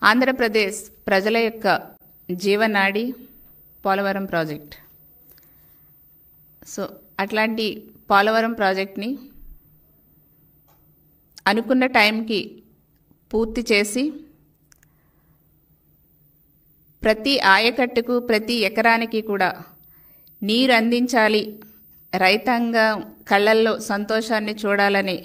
ఆంధ్రప్రదేశ్ ప్రజల యొక్క జీవనాడి పోలవరం ప్రాజెక్ట్. సో అట్లాంటి పోలవరం ప్రాజెక్ట్ని అనుకున్న టైంకి పూర్తి చేసి ప్రతి ఆయకట్టుకు ప్రతి ఎకరానికి కూడా నీరు అందించాలి, రైతాంగం కళ్ళల్లో సంతోషాన్ని చూడాలని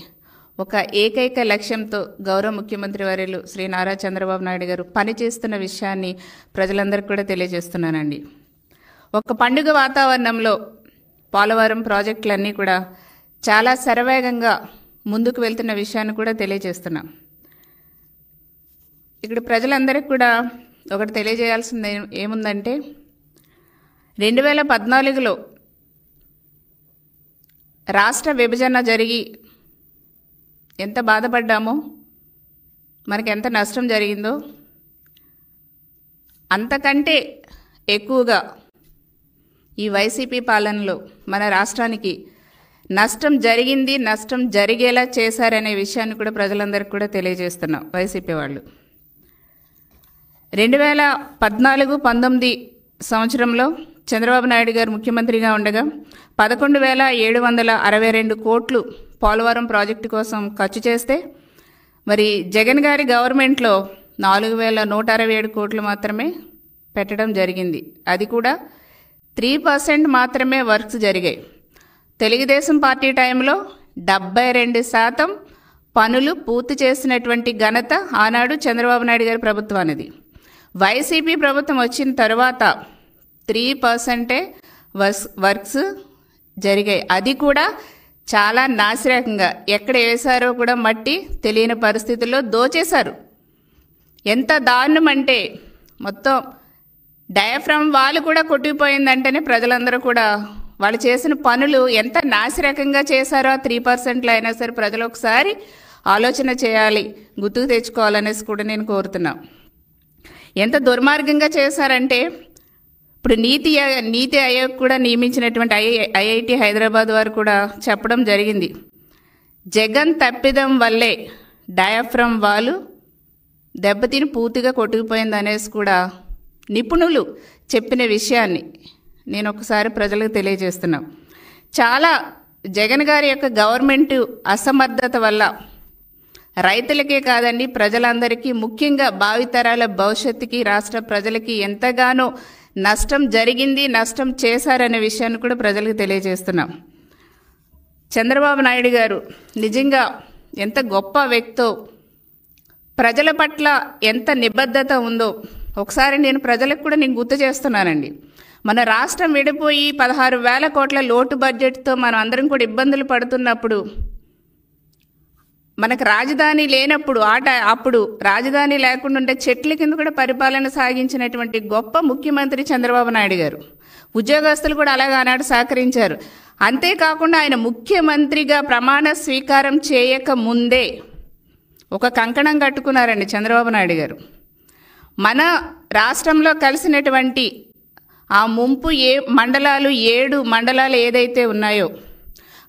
ఒక ఏకైక లక్ష్యంతో గౌరవ ముఖ్యమంత్రి వర్యులు శ్రీ నారా చంద్రబాబు నాయుడు గారు పనిచేస్తున్న విషయాన్ని ప్రజలందరికీ కూడా తెలియజేస్తున్నానండి. ఒక పండుగ వాతావరణంలో పోలవరం ప్రాజెక్టులన్నీ కూడా చాలా శరవేగంగా ముందుకు వెళ్తున్న విషయాన్ని కూడా తెలియజేస్తున్నాం. ఇక్కడ ప్రజలందరికీ కూడా ఒకటి తెలియజేయాల్సింది ఏముందంటే 2014లో రాష్ట్ర విభజన జరిగి ఎంత బాధపడ్డామో, మనకి ఎంత నష్టం జరిగిందో అంతకంటే ఎక్కువగా ఈ వైసీపీ పాలనలో మన రాష్ట్రానికి నష్టం జరిగింది, నష్టం జరిగేలా చేశారనే విషయాన్ని కూడా ప్రజలందరికీ కూడా తెలియజేస్తున్నాం. వైసీపీ వాళ్ళు 2014-19 సంవత్సరంలో చంద్రబాబు నాయుడు గారు ముఖ్యమంత్రిగా ఉండగా 11,762 కోట్లు పోలవరం ప్రాజెక్టు కోసం ఖర్చు చేస్తే, మరి జగన్ గారి గవర్నమెంట్లో 4,167 కోట్లు మాత్రమే పెట్టడం జరిగింది. అది కూడా 3% మాత్రమే వర్క్స్ జరిగాయి. తెలుగుదేశం పార్టీ టైంలో 72% పనులు పూర్తి చేసినటువంటి ఘనత ఆనాడు చంద్రబాబు నాయుడు గారి ప్రభుత్వానిది. వైసీపీ ప్రభుత్వం వచ్చిన తర్వాత 3% వర్క్స్ జరిగాయి. అది కూడా చాలా నాసిరకంగా, ఎక్కడ వేశారో కూడా మట్టి తెలియని పరిస్థితుల్లో దోచేశారు. ఎంత దారుణం అంటే మొత్తం డయాఫ్రమ్ వాళ్ళు కూడా కొట్టుకుపోయిందంటేనే ప్రజలందరూ కూడా వాళ్ళు చేసిన పనులు ఎంత నాసిరకంగా చేశారో ఆ 3%లో అయినా సరే ప్రజలు ఒకసారి ఆలోచన చేయాలి, గుర్తుకు తెచ్చుకోవాలనేసి కూడా నేను కోరుతున్నా. ఎంత దుర్మార్గంగా చేశారంటే ఇప్పుడు నీతి ఆయోగ్ కూడా నియమించినటువంటి ఐఐటి హైదరాబాద్ వారు కూడా చెప్పడం జరిగింది. జగన్ తప్పిదం వల్లే డయాఫ్రమ్ వాళ్ళు దెబ్బతిని పూర్తిగా కొట్టుకుపోయింది అనేసి కూడా నిపుణులు చెప్పిన విషయాన్ని నేను ఒకసారి ప్రజలకు తెలియజేస్తున్నాం. చాలా జగన్ గారి యొక్క గవర్నమెంట్ అసమర్థత వల్ల రైతులకే కాదండి, ప్రజలందరికీ, ముఖ్యంగా భావితరాల భవిష్యత్తుకి, రాష్ట్ర ప్రజలకి ఎంతగానో నష్టం జరిగింది, నష్టం చేశారనే విషయాన్ని కూడా ప్రజలకు తెలియజేస్తున్నాం. చంద్రబాబు నాయుడు గారు నిజంగా ఎంత గొప్ప వ్యక్తో, ప్రజల పట్ల ఎంత నిబద్ధత ఉందో ఒకసారి నేను ప్రజలకు కూడా గుర్తు చేస్తున్నానండి. మన రాష్ట్రం విడిపోయి 16,000 కోట్ల లోటు బడ్జెట్తో మనం అందరం కూడా ఇబ్బందులు పడుతున్నప్పుడు, మనకు రాజధాని లేనప్పుడు అప్పుడు రాజధాని లేకుండా ఉంటే చెట్ల కింద కూడా పరిపాలన సాగించినటువంటి గొప్ప ముఖ్యమంత్రి చంద్రబాబు నాయుడు గారు. ఉద్యోగస్తులు కూడా అలాగా ఆనాడు సహకరించారు. అంతేకాకుండా ఆయన ముఖ్యమంత్రిగా ప్రమాణ స్వీకారం చేయక ముందే ఒక కంకణం కట్టుకున్నారండి చంద్రబాబు నాయుడు గారు. మన రాష్ట్రంలో కలిసినటువంటి ఆ ముంపు మండలాలు 7 మండలాలు ఏదైతే ఉన్నాయో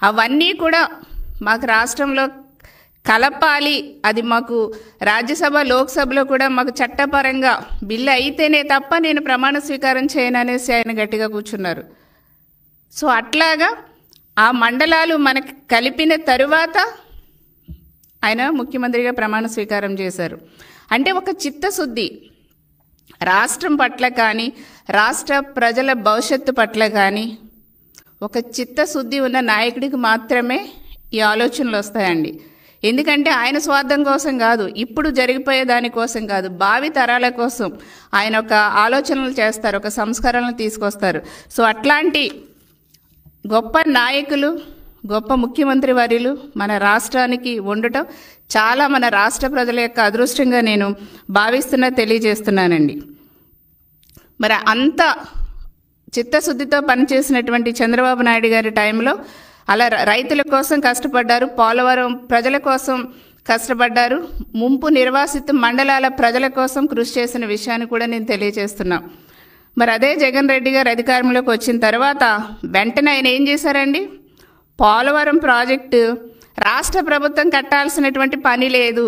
అవన్నీ కూడా మాకు రాష్ట్రంలో కలపాలి, అది మాకు రాజ్యసభ లోక్సభలో కూడా మాకు చట్టపరంగా బిల్లు అయితేనే తప్ప నేను ప్రమాణ స్వీకారం చేయననేసి ఆయన గట్టిగా కూర్చున్నారు. సో అట్లాగా ఆ మండలాలు మనకి కలిపిన తరువాత ఆయన ముఖ్యమంత్రిగా ప్రమాణ స్వీకారం చేశారు. అంటే ఒక చిత్తశుద్ధి, రాష్ట్రం పట్ల కానీ రాష్ట్ర ప్రజల భవిష్యత్తు పట్ల కానీ ఒక చిత్తశుద్ధి ఉన్న నాయకుడికి మాత్రమే ఈ ఆలోచనలు వస్తాయండి. ఎందుకంటే ఆయన స్వార్థం కోసం కాదు, ఇప్పుడు జరిగిపోయే దానికోసం కాదు, భావి తరాల కోసం ఆయన ఒక ఆలోచనలు చేస్తారు, ఒక సంస్కరణలు తీసుకొస్తారు. సో అట్లాంటి గొప్ప నాయకులు, గొప్ప ముఖ్యమంత్రి వర్యులు మన రాష్ట్రానికి ఉండటం చాలా మన రాష్ట్ర ప్రజల యొక్క అదృష్టంగా నేను తెలియజేస్తున్నానండి. మరి అంత చిత్తశుద్ధితో పనిచేసినటువంటి చంద్రబాబు నాయుడు గారి టైంలో అలా రైతుల కోసం కష్టపడ్డారు, పోలవరం ప్రజల కోసం కష్టపడ్డారు, ముంపు నిర్వాసిత మండలాల ప్రజల కోసం కృషి చేసిన విషయాన్ని కూడా నేను తెలియజేస్తున్నా. మరి అదే జగన్ రెడ్డి గారు అధికారంలోకి వచ్చిన తర్వాత వెంటనే ఆయన ఏం చేశారండి, పోలవరం ప్రాజెక్టు రాష్ట్ర ప్రభుత్వం కట్టాల్సినటువంటి పని లేదు,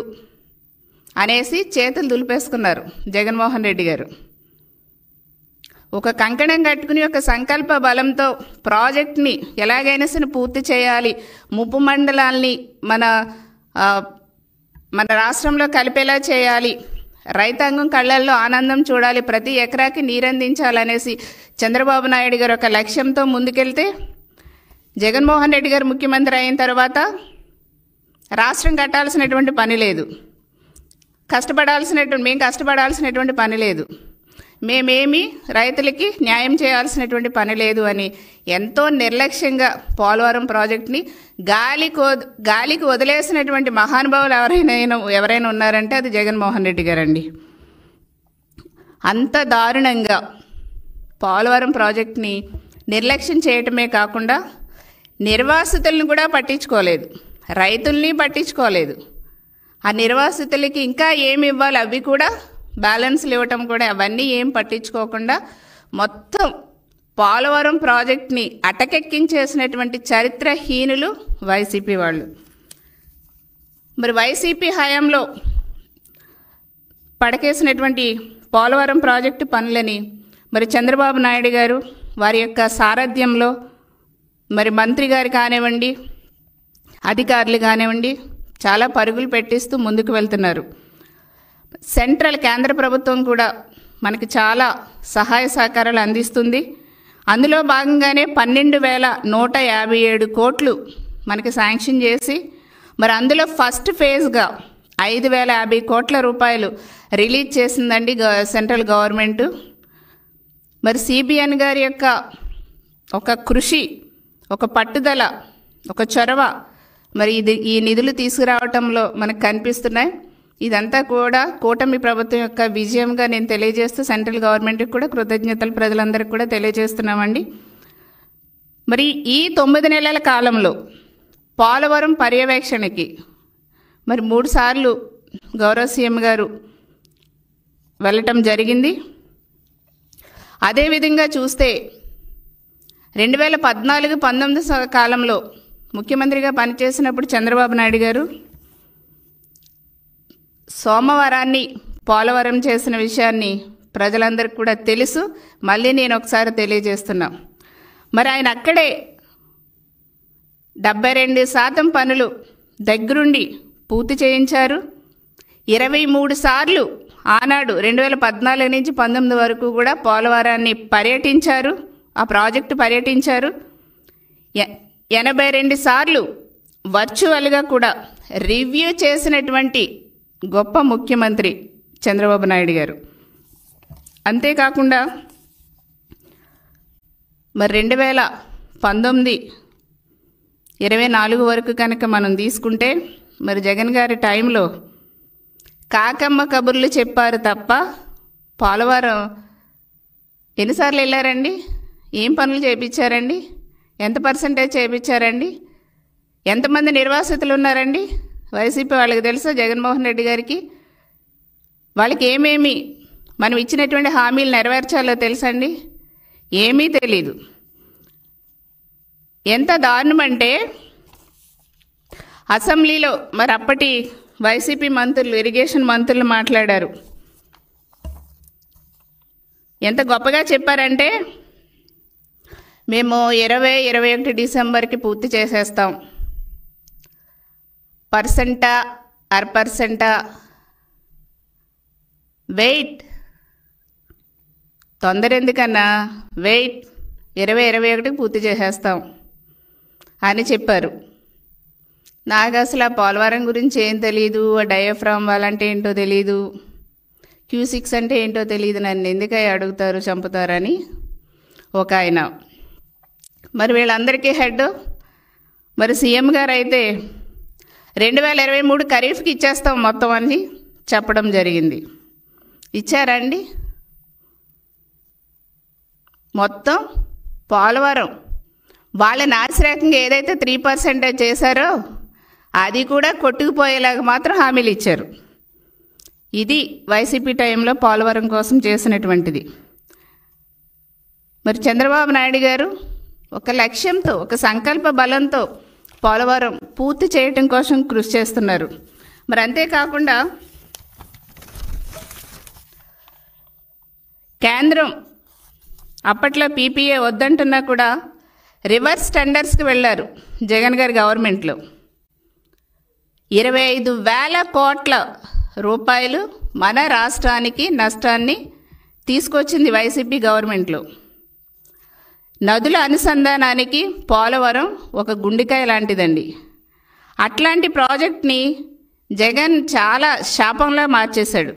అనేసి చేతులు దులిపేసుకున్నారు జగన్మోహన్ రెడ్డి గారు. ఒక కంకణం కట్టుకుని ఒక సంకల్ప బలంతో ప్రాజెక్ట్ని ఎలాగైనా సరే పూర్తి చేయాలి, ముప్పు మండలాల్ని మన రాష్ట్రంలో కలిపేలా చేయాలి, రైతాంగం కళ్ళల్లో ఆనందం చూడాలి, ప్రతి ఎకరాకి నీరందించాలనేసి చంద్రబాబు నాయుడు గారు ఒక లక్ష్యంతో ముందుకెళ్తే జగన్మోహన్ రెడ్డి గారు ముఖ్యమంత్రి అయిన తర్వాత రాష్ట్రం కట్టాల్సినటువంటి పని లేదు, మేము కష్టపడాల్సినటువంటి పని లేదు, మేమేమి రైతులకి న్యాయం చేయాల్సినటువంటి పని లేదు అని ఎంతో నిర్లక్ష్యంగా పోలవరం ప్రాజెక్ట్ని గాలికి వదిలేసినటువంటి మహానుభావులు ఎవరైనా ఉన్నారంటే అది జగన్మోహన్ రెడ్డి గారండి. అంత దారుణంగా పోలవరం ప్రాజెక్ట్ని నిర్లక్ష్యం చేయటమే కాకుండా నిర్వాసితులను కూడా పట్టించుకోలేదు, రైతుల్ని పట్టించుకోలేదు. ఆ నిర్వాసితులకి ఇంకా ఏమి ఇవ్వాలి అవి కూడా బ్యాలెన్స్లు ఇవ్వటం కూడా అవన్నీ ఏం పట్టించుకోకుండా మొత్తం పోలవరం ప్రాజెక్ట్ని అటకెక్కించేసినటువంటి చరిత్రహీనులు వైసీపీ వాళ్ళు. మరి వైసీపీ హయాంలో పడకేసినటువంటి పోలవరం ప్రాజెక్టు పనులని మరి చంద్రబాబు నాయుడు గారు వారి యొక్క సారథ్యంలో మరి మంత్రి గారు కానివ్వండి, అధికారులు కానివ్వండి చాలా పరుగులు పెట్టిస్తూ ముందుకు వెళ్తున్నారు. కేంద్ర ప్రభుత్వం కూడా మనకి చాలా సహాయ సహకారాలు అందిస్తుంది. అందులో భాగంగానే 12,157 కోట్లు మనకి శాంక్షన్ చేసి మరి అందులో ఫస్ట్ ఫేజ్గా 5,050 కోట్ల రూపాయలు రిలీజ్ చేసిందండి సెంట్రల్ గవర్నమెంట్. మరి సిబిఎన్ గారి యొక్క ఒక కృషి, ఒక పట్టుదల, ఒక చొరవ మరి ఈ నిధులు తీసుకురావటంలో మనకు కనిపిస్తున్నాయి. ఇదంతా కూడా కూటమి ప్రభుత్వం యొక్క విజయంగా నేను తెలియజేస్తూ సెంట్రల్ గవర్నమెంట్కి కూడా కృతజ్ఞతలు ప్రజలందరికీ కూడా తెలియజేస్తున్నామండి. మరి ఈ 9 నెలల కాలంలో పోలవరం పర్యవేక్షణకి మరి 3 సార్లు గౌరవ సీఎం గారు వెళ్ళటం జరిగింది. అదేవిధంగా చూస్తే 2014-19 కాలంలో ముఖ్యమంత్రిగా పనిచేసినప్పుడు చంద్రబాబు నాయుడు గారు సోమవారాన్ని పోలవరం చేసిన విషయాన్ని ప్రజలందరికీ కూడా తెలుసు. మళ్ళీ నేను ఒకసారి తెలియజేస్తున్నా. మరి ఆయన అక్కడే 72% పనులు దగ్గరుండి పూర్తి చేయించారు. 23 సార్లు ఆనాడు 2014 నుంచి 19 వరకు కూడా పోలవరాన్ని పర్యటించారు, ఆ ప్రాజెక్టు పర్యటించారు. 82 సార్లు వర్చువల్గా కూడా రివ్యూ చేసినటువంటి గొప్ప ముఖ్యమంత్రి చంద్రబాబు నాయుడు గారు. అంతేకాకుండా మరి 2019-24 వరకు కనుక మనం తీసుకుంటే మరి జగన్ గారి టైంలో కాకమ్మ కబుర్లు చెప్పారు తప్ప పోలవరం ఎన్నిసార్లు వెళ్ళారండి, ఏం పనులు చేయించారండి, ఎంత పర్సెంటేజ్ చేయించారండి, ఎంతమంది నిర్వాసితులు ఉన్నారండి వైసీపీ వాళ్ళకి తెలుసా? జగన్మోహన్ రెడ్డి గారికి వాళ్ళకి ఏమేమి మనం ఇచ్చినటువంటి హామీలు నెరవేర్చాలో తెలుసండి? ఏమీ తెలీదు. ఎంత దారుణం అంటే అసెంబ్లీలో మరి అప్పటి వైసీపీ మంత్రులు, ఇరిగేషన్ మంత్రులు మాట్లాడారు. ఎంత గొప్పగా చెప్పారంటే మేము 20-21 డిసెంబర్కి పూర్తి చేసేస్తాం, పర్సెంటా అర్పర్సెంటా వెయిట్, తొందర ఎందుకన్నా వెయిట్, 20-21కి పూర్తి చేసేస్తాం అని చెప్పారు. నాకు అసలు ఆ పోలవరం గురించి ఏం తెలియదు, ఆ డయాఫ్రామ్ వాల్ అంటే ఏంటో తెలీదు, Q6 అంటే ఏంటో తెలియదు, నన్ను ఎందుకై అడుగుతారు చంపుతారని ఒక ఆయన. మరి వీళ్ళందరికీ హెడ్ మరి సీఎం గారు అయితే 2023 ఖరీఫ్కి ఇచ్చేస్తాం మొత్తం అని చెప్పడం జరిగింది. ఇచ్చారండి? మొత్తం పోలవరం వాళ్ళ నాసిరకంగా ఏదైతే 3% చేశారో అది కూడా కొట్టుకుపోయేలాగా మాత్రం హామీలు ఇచ్చారు. ఇది వైసీపీ టైంలో పోలవరం కోసం చేసినటువంటిది. మరి చంద్రబాబు నాయుడు గారు ఒక లక్ష్యంతో, ఒక సంకల్ప బలంతో పోలవరం పూర్తి చేయటం కోసం కృషి చేస్తున్నారు. మరి అంతేకాకుండా కేంద్రం అప్పట్లో పీపీఏ వద్దంటున్నా కూడా రివర్స్ టెండర్స్కి వెళ్ళారు జగన్ గారి గవర్నమెంట్లో. 25,000 కోట్ల రూపాయలు మన రాష్ట్రానికి నష్టాన్ని తీసుకొచ్చింది వైసీపీ గవర్నమెంట్లో. నదుల అనుసంధానానికి పోలవరం ఒక గుండెకాయ లాంటిదండి. అట్లాంటి ప్రాజెక్ట్ని జగన్ చాలా శాపంలా మార్చేశాడు.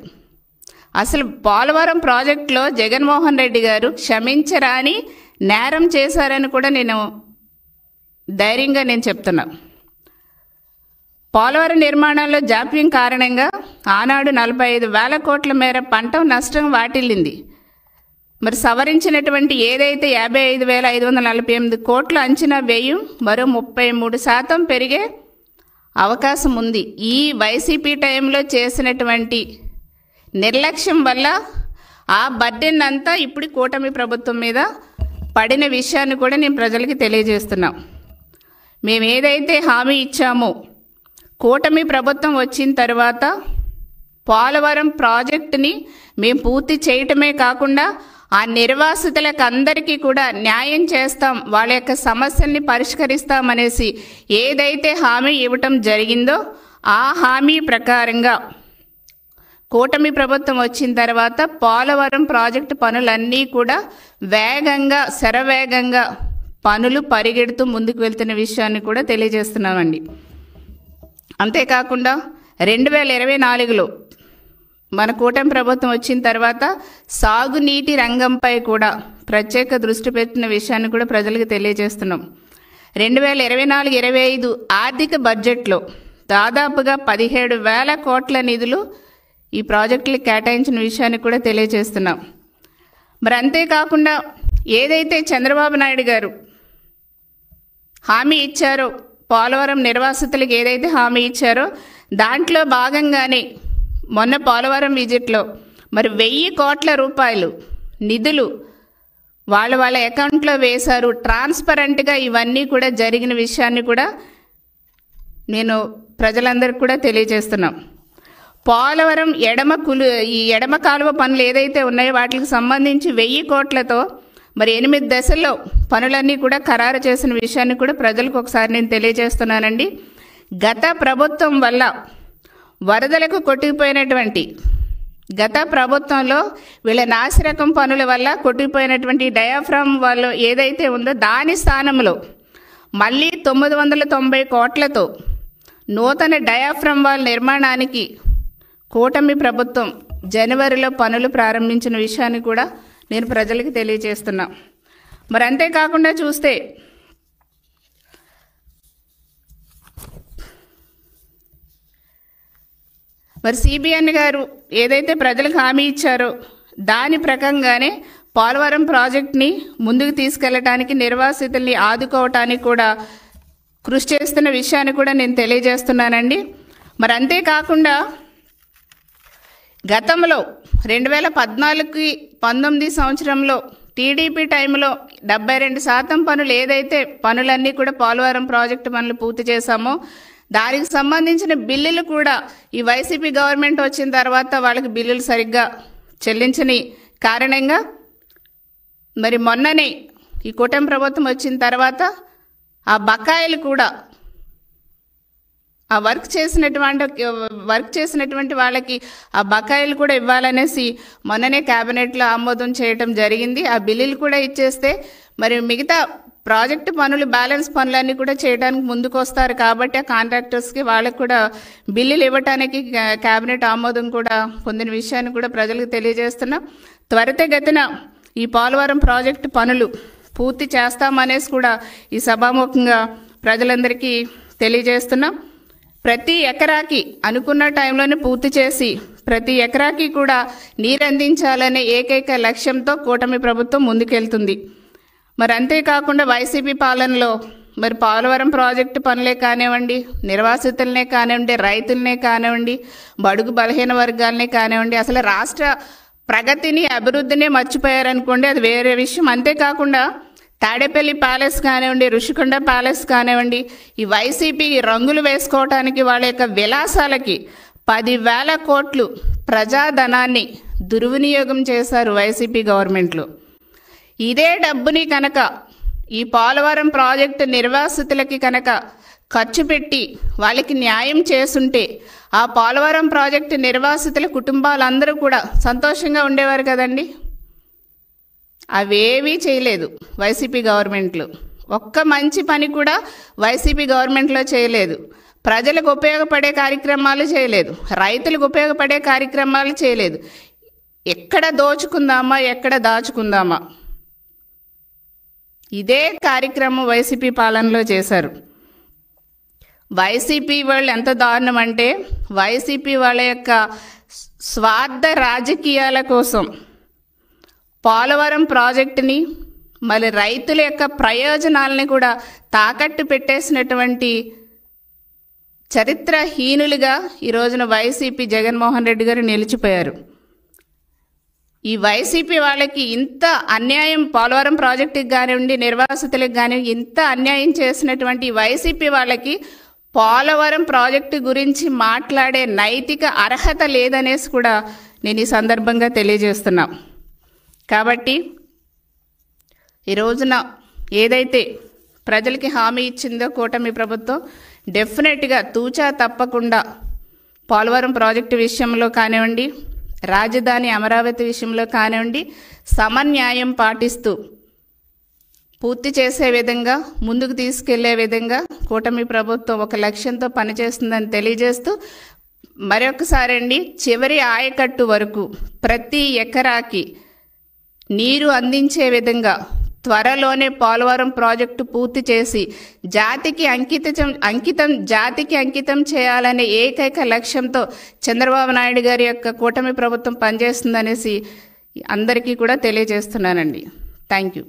అసలు పోలవరం ప్రాజెక్టులో జగన్మోహన్ రెడ్డి గారు క్షమించరాని నేరం చేశారని కూడా ధైర్యంగా నేను చెప్తున్నా. పోలవరం నిర్మాణంలో జాప్యం కారణంగా ఆనాడు 45,000 కోట్ల మేర పంట నష్టం వాటిల్లింది. మరి సవరించినటువంటి ఏదైతే 55,548 కోట్ల అంచనా వ్యయం మరో 33% పెరిగే అవకాశం ఉంది. ఈ వైసీపీ టైంలో చేసినటువంటి నిర్లక్ష్యం వల్ల ఆ బర్డెన్ అంతా ఇప్పుడు కూటమి ప్రభుత్వం మీద పడిన విషయాన్ని కూడా నేను ప్రజలకి తెలియజేస్తున్నాం. మేము ఏదైతే హామీ ఇచ్చామో కూటమి ప్రభుత్వం వచ్చిన తర్వాత పోలవరం ప్రాజెక్టుని మేము పూర్తి చేయటమే కాకుండా ఆ నిర్వాసితులకు అందరికీ కూడా న్యాయం చేస్తాం, వాళ్ళ యొక్క సమస్యల్ని పరిష్కరిస్తామనేసి ఏదైతే హామీ ఇవ్వటం జరిగిందో ఆ హామీ ప్రకారంగా కూటమి ప్రభుత్వం వచ్చిన తర్వాత పోలవరం ప్రాజెక్టు పనులన్నీ కూడా వేగంగా శరవేగంగా పనులు పరిగెడుతూ ముందుకు వెళ్తున్న విషయాన్ని కూడా తెలియజేస్తున్నామండి. అంతేకాకుండా 2024లో మన కూటమి ప్రభుత్వం వచ్చిన తర్వాత సాగునీటి రంగంపై కూడా ప్రత్యేక దృష్టి పెట్టిన విషయాన్ని కూడా ప్రజలకు తెలియజేస్తున్నాం. 2024-25 ఆర్థిక బడ్జెట్లో దాదాపుగా 17,000 కోట్ల నిధులు ఈ ప్రాజెక్టులకు కేటాయించిన విషయాన్ని కూడా తెలియజేస్తున్నాం. మరి అంతేకాకుండా ఏదైతే చంద్రబాబు నాయుడు గారు హామీ ఇచ్చారో పోలవరం నిర్వాసితులకు ఏదైతే హామీ ఇచ్చారో దాంట్లో భాగంగానే మొన్న పోలవరం విజిట్లో మరి 1,000 కోట్ల రూపాయలు నిధులు వాళ్ళ అకౌంట్లో వేశారు. ట్రాన్స్పరెంట్గా ఇవన్నీ కూడా జరిగిన విషయాన్ని కూడా నేను ప్రజలందరికీ కూడా తెలియజేస్తున్నాం. పోలవరం ఈ ఎడమ కాలువ పనులు ఏదైతే ఉన్నాయో వాటికి సంబంధించి 1,000 కోట్లతో మరి 8 దశల్లో పనులన్నీ కూడా ఖరారు చేసిన విషయాన్ని కూడా ప్రజలకు ఒకసారి నేను తెలియజేస్తున్నానండి. గత ప్రభుత్వం వల్ల వరదలకు కొట్టుకుపోయినటువంటి గత ప్రభుత్వంలో వీళ్ళ నాసిరకం పనుల వల్ల కొట్టుకుపోయినటువంటి డయాఫ్రామ్ వాళ్ళు ఏదైతే ఉందో దాని స్థానంలో మళ్ళీ 990 కోట్లతో నూతన డయాఫ్రామ్ వాల్ నిర్మాణానికి కూటమి ప్రభుత్వం జనవరిలో పనులు ప్రారంభించిన విషయాన్ని కూడా నేను ప్రజలకు తెలియజేస్తున్నా. మరి అంతేకాకుండా చూస్తే మరి సిబిఎన్ గారు ఏదైతే ప్రజలకు హామీ ఇచ్చారో దాని ప్రకంగానే పోలవరం ప్రాజెక్ట్ని ముందుకు తీసుకెళ్లడానికి నిర్వాసితుల్ని ఆదుకోవటానికి కూడా కృషి చేస్తున్న విషయాన్ని కూడా నేను తెలియజేస్తున్నానండి. మరి అంతేకాకుండా గతంలో 2014-19 సంవత్సరంలో టీడీపీ టైంలో 72% పనులు ఏదైతే పనులన్నీ కూడా పోలవరం ప్రాజెక్టు పనులు పూర్తి చేశామో దానికి సంబంధించిన బిల్లులు కూడా ఈ వైసీపీ గవర్నమెంట్ వచ్చిన తర్వాత వాళ్ళకి బిల్లులు సరిగ్గా చెల్లించని కారణంగా మరి మొన్ననే ఈ కూటమి ప్రభుత్వం వచ్చిన తర్వాత ఆ బకాయిలు కూడా ఆ వర్క్ చేసినటువంటి వాళ్ళకి ఆ బకాయిలు కూడా ఇవ్వాలనేసి మొన్ననే క్యాబినెట్లో ఆమోదం చేయటం జరిగింది. ఆ బిల్లులు కూడా ఇచ్చేస్తే మరి మిగతా ప్రాజెక్టు పనులు బ్యాలెన్స్ పనులన్నీ కూడా చేయడానికి ముందుకు వస్తారు కాబట్టి ఆ కాంట్రాక్టర్స్కి వాళ్ళకు కూడా బిల్లులు ఇవ్వటానికి క్యాబినెట్ ఆమోదం కూడా పొందిన విషయాన్ని కూడా ప్రజలకు తెలియజేస్తున్నాం. త్వరితగతిన ఈ పోలవరం ప్రాజెక్టు పనులు పూర్తి చేస్తామనేసి కూడా ఈ సభాముఖంగా ప్రజలందరికీ తెలియజేస్తున్నాం. ప్రతి ఎకరాకి అనుకున్న టైంలోనే పూర్తి చేసి ప్రతి ఎకరాకి కూడా నీరు అందించాలనే ఏకైక లక్ష్యంతో కూటమి ప్రభుత్వం ముందుకెళ్తుంది. మరి అంతేకాకుండా వైసీపీ పాలనలో మరి పోలవరం ప్రాజెక్టు పనులే కానివ్వండి, నిర్వాసితులనే కానివ్వండి, రైతులనే కానివ్వండి, బడుగు బలహీన వర్గాలనే కానివ్వండి, అసలు రాష్ట్ర ప్రగతిని అభివృద్ధిని మర్చిపోయారనుకోండి, అది వేరే విషయం. అంతేకాకుండా తాడేపల్లి ప్యాలెస్ కానివ్వండి, ఋషికొండ ప్యాలెస్ కానివ్వండి, ఈ వైసీపీ రంగులు వేసుకోవటానికి వాళ్ళ యొక్క విలాసాలకి 10,000 కోట్లు ప్రజాధనాన్ని దుర్వినియోగం చేశారు వైసీపీ గవర్నమెంట్లో. ఇదే డబ్బుని కనుక ఈ పోలవరం ప్రాజెక్టు నిర్వాసితులకి కనుక ఖర్చు పెట్టి వాళ్ళకి న్యాయం చేసుంటే ఆ పోలవరం ప్రాజెక్టు నిర్వాసితుల కుటుంబాలందరూ కూడా సంతోషంగా ఉండేవారు కదండి. అవేవీ చేయలేదు వైసీపీ గవర్నమెంట్లో. ఒక్క మంచి పని కూడా వైసీపీ గవర్నమెంట్లో చేయలేదు. ప్రజలకు ఉపయోగపడే కార్యక్రమాలు చేయలేదు, రైతులకు ఉపయోగపడే కార్యక్రమాలు చేయలేదు. ఎక్కడ దోచుకుందామా, ఎక్కడ దాచుకుందామా, ఇదే కార్యక్రమం వైసీపీ పాలనలో చేశారు. వైసీపీ వాళ్ళు ఎంత దారుణం అంటే, వైసీపీ వాళ్ళ యొక్క స్వార్థ రాజకీయాల కోసం పోలవరం ప్రాజెక్టుని మళ్ళీ రైతుల యొక్క ప్రయోజనాలని కూడా తాకట్టు పెట్టేసినటువంటి చరిత్రహీనులుగా ఈ రోజున వైసీపీ జగన్మోహన్ రెడ్డి గారు నిలిచిపోయారు. ఈ వైసీపీ వాళ్ళకి ఇంత అన్యాయం, పోలవరం ప్రాజెక్టుకి కానివ్వండి, నిర్వాసితులకు కానివ్వండి, ఇంత అన్యాయం చేసినటువంటి వైసీపీ వాళ్ళకి పోలవరం ప్రాజెక్టు గురించి మాట్లాడే నైతిక అర్హత లేదనేసి కూడా నేను ఈ సందర్భంగా తెలియజేస్తున్నా. కాబట్టి ఈ రోజున ఏదైతే ప్రజలకి హామీ ఇచ్చిందో కూటమి ప్రభుత్వం, డెఫినెట్గా తూచా తప్పకుండా పోలవరం ప్రాజెక్టు విషయంలో కానివ్వండి, రాజధాని అమరావతి విషయంలో కానివ్వండి, సమన్యాయం పాటిస్తూ పూర్తి చేసే విధంగా, ముందుకు తీసుకెళ్లే విధంగా కూటమి ప్రభుత్వం ఒక లక్ష్యంతో పనిచేస్తుందని తెలియజేస్తూ, మరొకసారి అండి, చివరి ఆయకట్టు వరకు ప్రతి ఎకరాకి నీరు అందించే విధంగా త్వరలోనే పోలవరం ప్రాజెక్టు పూర్తి చేసి జాతికి అంకితం చేయాలనే ఏకైక లక్ష్యంతో చంద్రబాబు నాయుడు గారి యొక్క కూటమి ప్రభుత్వం పనిచేస్తుందనేసి అందరికీ కూడా తెలియజేస్తున్నానండి. Thank you.